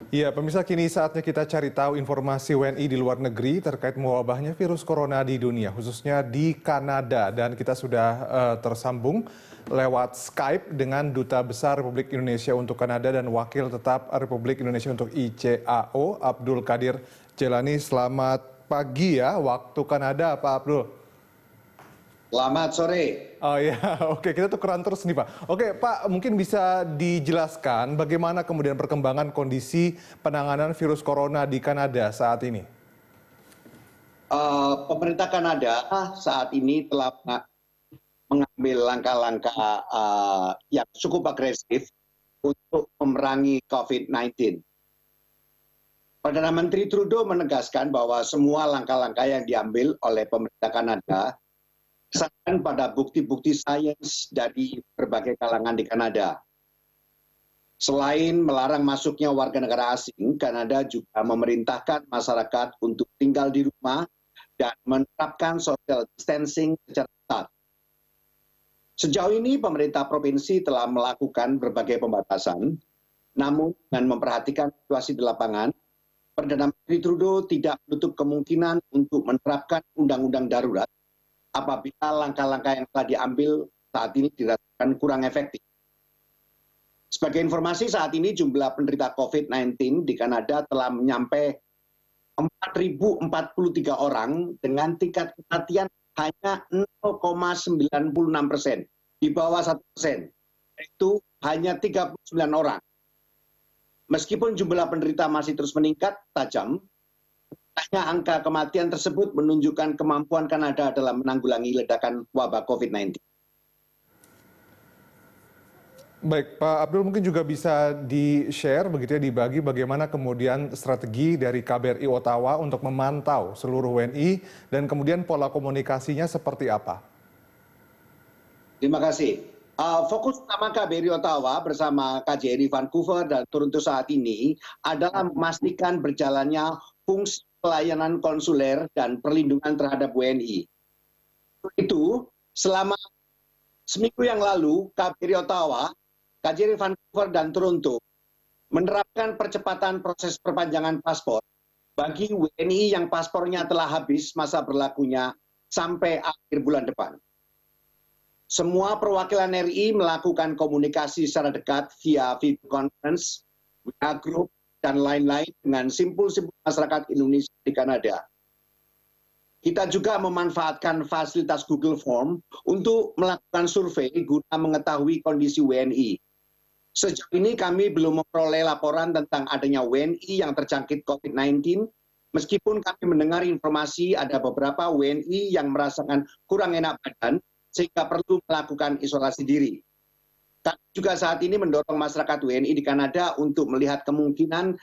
Ya, pemirsa, kini saatnya kita cari tahu informasi WNI di luar negeri terkait mewabahnya virus corona di dunia, khususnya di Kanada. Dan kita sudah tersambung lewat Skype dengan Duta Besar Republik Indonesia untuk Kanada dan Wakil Tetap Republik Indonesia untuk ICAO, Abdul Qadir Jelani. Selamat pagi ya, waktu Kanada, Pak Abdul. Selamat sore. Oh ya, oke, kita tukeran terus nih Pak. Oke Pak, mungkin bisa dijelaskan bagaimana kemudian perkembangan kondisi penanganan virus corona di Kanada saat ini? Pemerintah Kanada saat ini telah mengambil langkah-langkah yang cukup agresif untuk memerangi COVID-19. Perdana Menteri Trudeau menegaskan bahwa semua langkah-langkah yang diambil oleh pemerintah Kanada berdasarkan pada bukti-bukti sains dari berbagai kalangan di Kanada. Selain melarang masuknya warga negara asing, Kanada juga memerintahkan masyarakat untuk tinggal di rumah dan menerapkan social distancing secara ketat. Sejauh ini pemerintah provinsi telah melakukan berbagai pembatasan, namun dengan memperhatikan situasi di lapangan, Perdana Menteri Trudeau tidak menutup kemungkinan untuk menerapkan undang-undang darurat apabila langkah-langkah yang telah diambil saat ini dirasakan kurang efektif. Sebagai informasi, saat ini jumlah penderita COVID-19 di Kanada telah mencapai 4.043 orang dengan tingkat kematian hanya 0,96%, di bawah 1%, yaitu hanya 39 orang. Meskipun jumlah penderita masih terus meningkat tajam, hanya angka kematian tersebut menunjukkan kemampuan Kanada dalam menanggulangi ledakan wabah COVID-19. Baik, Pak Abdul, mungkin juga bisa di-share, begitu ya, dibagi bagaimana kemudian strategi dari KBRI Ottawa untuk memantau seluruh WNI dan kemudian pola komunikasinya seperti apa? Terima kasih. Fokus utama KBRI Ottawa bersama KJRI Vancouver dan Toronto saat ini adalah memastikan berjalannya fungsi pelayanan konsuler dan perlindungan terhadap WNI. Itu selama seminggu yang lalu KBRI Ottawa, KJRI Vancouver dan Toronto menerapkan percepatan proses perpanjangan paspor bagi WNI yang paspornya telah habis masa berlakunya sampai akhir bulan depan. Semua perwakilan RI melakukan komunikasi secara dekat via video conference, WA group, dan lain-lain dengan simpul-simpul masyarakat Indonesia di Kanada. Kita juga memanfaatkan fasilitas Google Form untuk melakukan survei guna mengetahui kondisi WNI. Sejauh ini kami belum memperoleh laporan tentang adanya WNI yang terjangkit COVID-19, meskipun kami mendengar informasi ada beberapa WNI yang merasakan kurang enak badan, sehingga perlu melakukan isolasi diri. Kami juga saat ini mendorong masyarakat WNI di Kanada untuk melihat kemungkinan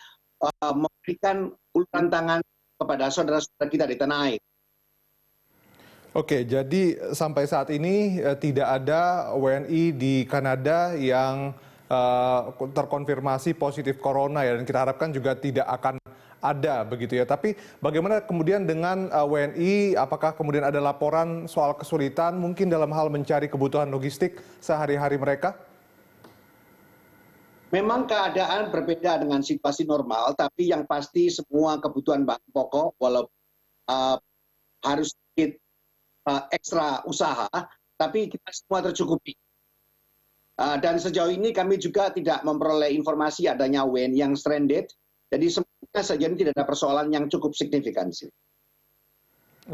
memberikan uluran tangan kepada saudara-saudara kita di tanah air. Oke, jadi sampai saat ini tidak ada WNI di Kanada yang terkonfirmasi positif corona ya, dan kita harapkan juga tidak akan ada begitu ya. Tapi bagaimana kemudian dengan WNI, apakah kemudian ada laporan soal kesulitan mungkin dalam hal mencari kebutuhan logistik sehari-hari mereka? Memang keadaan berbeda dengan situasi normal, tapi yang pasti semua kebutuhan bahan pokok walaupun harus sedikit ekstra usaha, tapi kita semua tercukupi. Dan sejauh ini kami juga tidak memperoleh informasi adanya WNI yang stranded, jadi semuanya saja ini tidak ada persoalan yang cukup signifikan.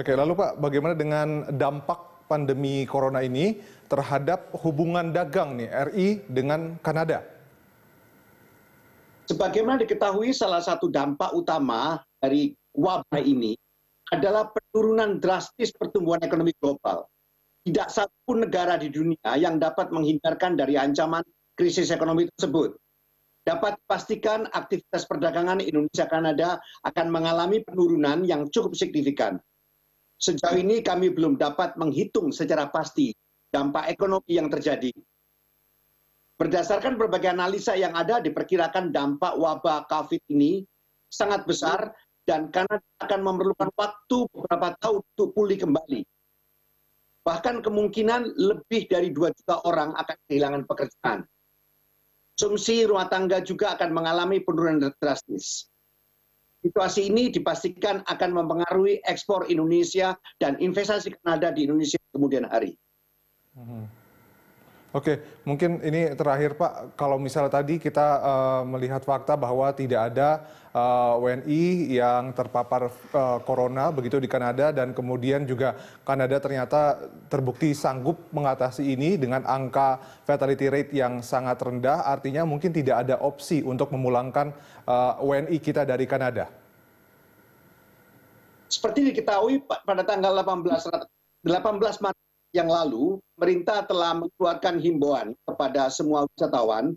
Oke, lalu Pak, bagaimana dengan dampak pandemi corona ini terhadap hubungan dagang nih RI dengan Kanada? Sebagaimana diketahui, salah satu dampak utama dari wabah ini adalah penurunan drastis pertumbuhan ekonomi global. Tidak satu negara di dunia yang dapat menghindarkan dari ancaman krisis ekonomi tersebut. Dapat dipastikan aktivitas perdagangan Indonesia-Kanada akan mengalami penurunan yang cukup signifikan. Sejauh ini kami belum dapat menghitung secara pasti dampak ekonomi yang terjadi. Berdasarkan berbagai analisa yang ada, diperkirakan dampak wabah COVID ini sangat besar dan Kanada akan memerlukan waktu beberapa tahun untuk pulih kembali. Bahkan kemungkinan lebih dari 2 juta orang akan kehilangan pekerjaan. konsumsi rumah tangga juga akan mengalami penurunan drastis. Situasi ini dipastikan akan mempengaruhi ekspor Indonesia dan investasi Kanada di Indonesia kemudian hari. Oke, mungkin ini terakhir Pak, kalau misalnya tadi kita melihat fakta bahwa tidak ada WNI yang terpapar corona begitu di Kanada dan kemudian juga Kanada ternyata terbukti sanggup mengatasi ini dengan angka fatality rate yang sangat rendah, artinya mungkin tidak ada opsi untuk memulangkan WNI kita dari Kanada. Seperti diketahui pada tanggal 18 Maret yang lalu, pemerintah telah mengeluarkan himbauan kepada semua wisatawan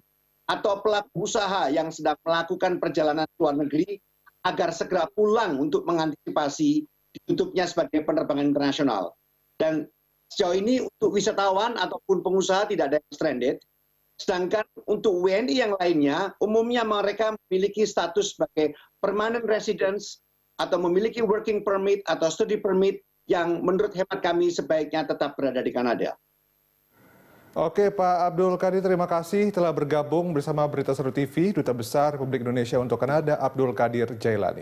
atau pelaku usaha yang sedang melakukan perjalanan ke luar negeri agar segera pulang untuk mengantisipasi ditutupnya sebagai penerbangan internasional. Dan sejauh ini untuk wisatawan ataupun pengusaha tidak ada yang stranded, sedangkan untuk WNI yang lainnya, umumnya mereka memiliki status sebagai permanent residence atau memiliki working permit atau study permit yang menurut hemat kami sebaiknya tetap berada di Kanada. Oke Pak Abdul Qadir, terima kasih telah bergabung bersama Berita Seru TV, Duta Besar Republik Indonesia untuk Kanada, Abdul Qadir Jailani.